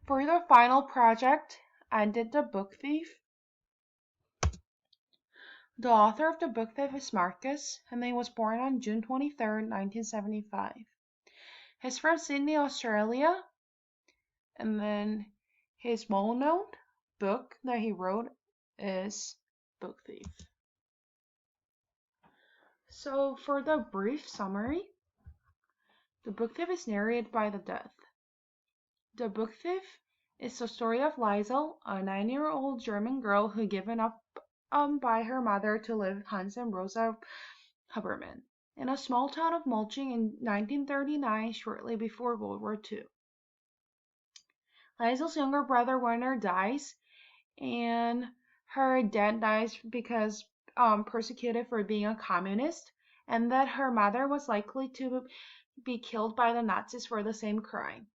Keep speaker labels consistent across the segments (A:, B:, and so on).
A: For the final project, I did The Book Thief. The author of The Book Thief is Marcus, and he was born on June 23rd, 1975. He's from Sydney, Australia, and then his well-known book that he wrote is Book Thief. So for the brief summary, The Book Thief is narrated by the Death. The Book Thief is the story of Liesel, a 9-year-old German girl who given up by her mother to live with Hans and Rosa Huberman in a small town of Mulching in 1939, shortly before World War II. Liesel's younger brother Werner dies, and her dad dies because persecuted for being a communist, and that her mother was likely to be killed by the Nazis for the same crime.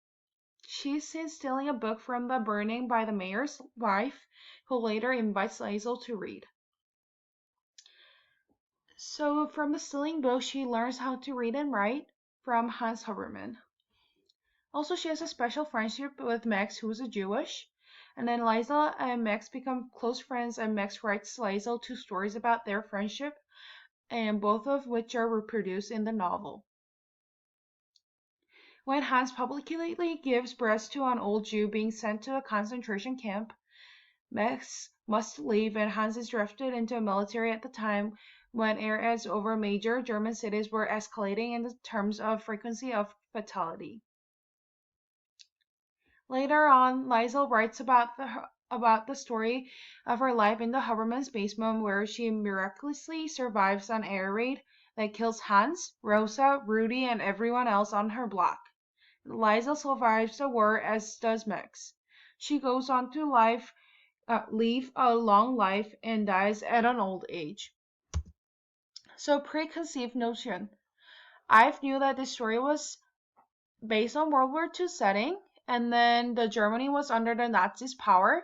A: She is seen stealing a book from the burning by the mayor's wife, who later invites Liesel to read. So from the stealing book, she learns how to read and write from Hans Huberman. Also, she has a special friendship with Max, who is a Jewish. And then Liesel and Max become close friends, and Max writes Liesel 2 stories about their friendship, and both of which are reproduced in the novel. When Hans publicly gives breast to an old Jew being sent to a concentration camp, Max must leave, and Hans is drafted into the military at the time when air raids over major German cities were escalating in terms of frequency of fatality. Later on, Liesel writes about the story of her life in the Huberman's basement, where she miraculously survives an air raid that kills Hans, Rosa, Rudy, and everyone else on her block. Liesel survives the war, as does Max. She goes on to live a long life and dies at an old age. So, preconceived notion. I knew that this story was based on World War II setting, and then the Germany was under the Nazis' power.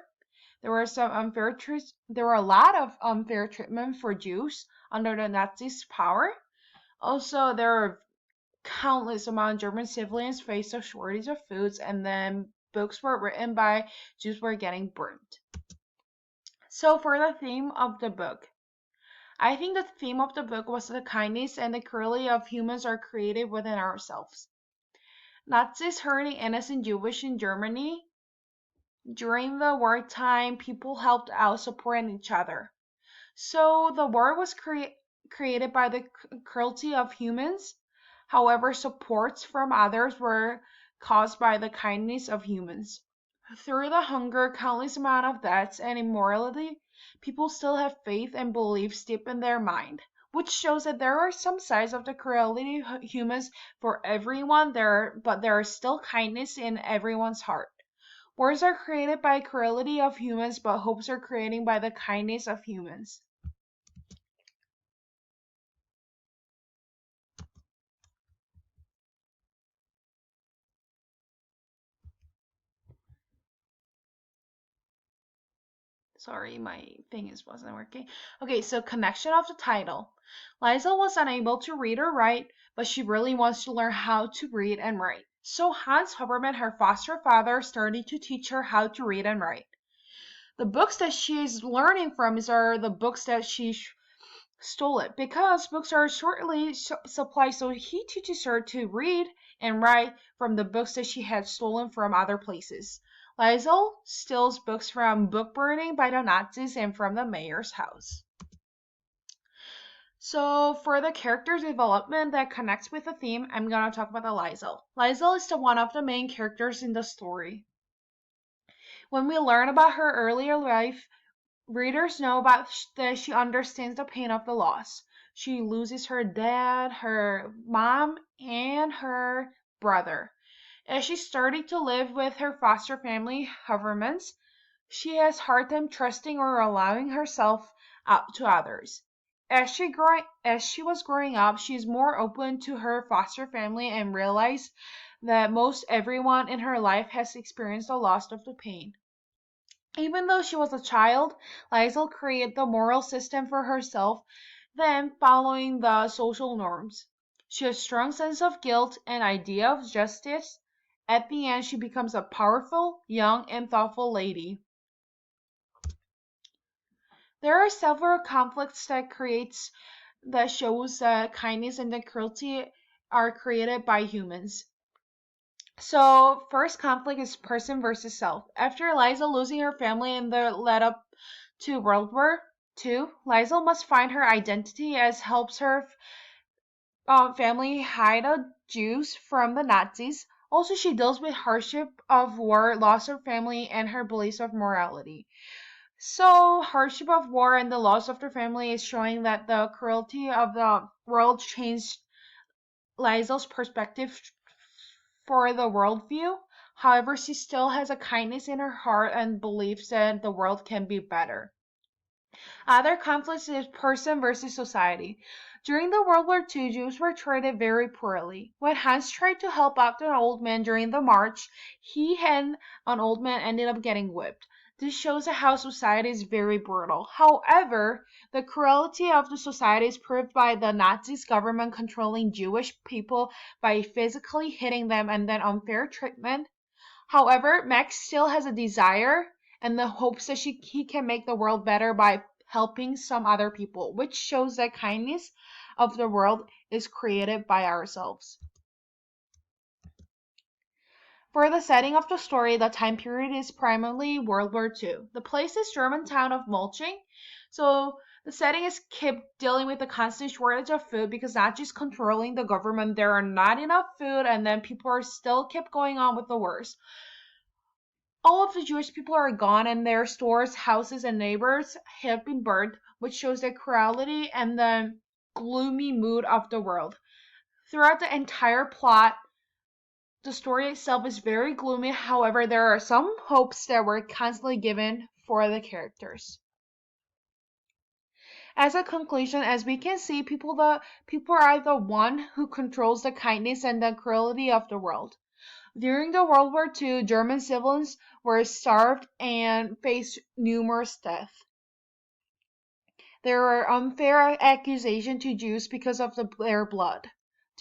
A: There were a lot of unfair treatment for Jews under the Nazis' power. Also, there were countless amount of German civilians faced a shortage of foods, and then books were written by Jews were getting burnt. So for the theme of the book, I think the theme of the book was the kindness and the cruelty of humans are created within ourselves. Nazis hurting innocent Jewish in Germany. During the wartime, people helped out supporting each other. So the war was created by the cruelty of humans. However, supports from others were caused by the kindness of humans. Through the hunger, countless amount of deaths, and immorality, people still have faith and beliefs deep in their mind, which shows that there are some sides of the cruelty of humans for everyone there, but there is still kindness in everyone's heart. Wars are created by cruelty of humans, but hopes are created by the kindness of humans. Sorry, my thing wasn't working. Okay, so connection of the title. Liesel was unable to read or write, but she really wants to learn how to read and write. So Hans Huberman, her foster father, started to teach her how to read and write. The books that she is learning from are the books that she stole it, because books are shortly supplied, so he teaches her to read and write from the books that she had stolen from other places. Liesel steals books from book burning by the Nazis and from the mayor's house. So for the character development that connects with the theme, I'm going to talk about the Liesel. Liesel is one of the main characters in the story. When we learn about her earlier life, readers know that she understands the pain of the loss. She loses her dad, her mom, and her brother. As she started to live with her foster family, Hubermans, she has hard time trusting or allowing herself out to others. As she was growing up, she is more open to her foster family and realized that most everyone in her life has experienced the loss of the pain. Even though she was a child, Liesel created the moral system for herself, then following the social norms. She has a strong sense of guilt and idea of justice, At the end, she becomes a powerful, young, and thoughtful lady. There are several conflicts that shows that kindness and the cruelty are created by humans. So, first conflict is person versus self. After Liza losing her family in the lead up to World War II, Liza must find her identity as helps her family hide the Jews from the Nazis. Also, she deals with hardship of war, loss of family, and her beliefs of morality. So, hardship of war and the loss of their family is showing that the cruelty of the world changed Liza's perspective for the worldview. However, she still has a kindness in her heart and believes that the world can be better. Other conflicts is person versus society. During the World War II, Jews were treated very poorly. When Hans tried to help out an old man during the march, he and an old man ended up getting whipped. This shows how society is very brutal. However, the cruelty of the society is proved by the Nazis government controlling Jewish people by physically hitting them and then unfair treatment. However, Max still has a desire and the hopes that he can make the world better by helping some other people, which shows that kindness of the world is created by ourselves. For the setting of the story, the time period is primarily World War II. The place is German town of Mulching. So the setting is kept dealing with the constant shortage of food because not just controlling the government, there are not enough food, and then people are still kept going on with the wars. All of the Jewish people are gone, and their stores, houses, and neighbors have been burned, which shows the cruelty and the gloomy mood of the world. Throughout the entire plot, the story itself is very gloomy. However, there are some hopes that were constantly given for the characters. As a conclusion, as we can see, people are the one who controls the kindness and the cruelty of the world. During the World War II, German civilians were starved and faced numerous deaths. There were unfair accusations to Jews because of their blood.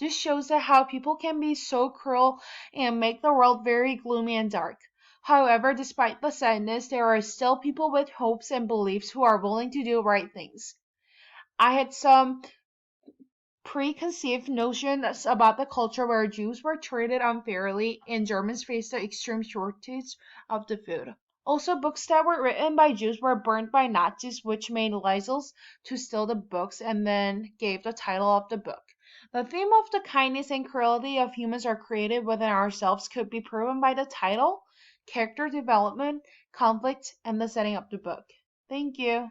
A: This shows that how people can be so cruel and make the world very gloomy and dark. However, despite the sadness, there are still people with hopes and beliefs who are willing to do right things. I had some preconceived notions about the culture where Jews were treated unfairly and Germans faced the extreme shortage of the food. Also, books that were written by Jews were burned by Nazis, which made licensed to steal the books and then gave the title of the book. The theme of the kindness and cruelty of humans are created within ourselves could be proven by the title, character development, conflict, and the setting of the book. Thank you.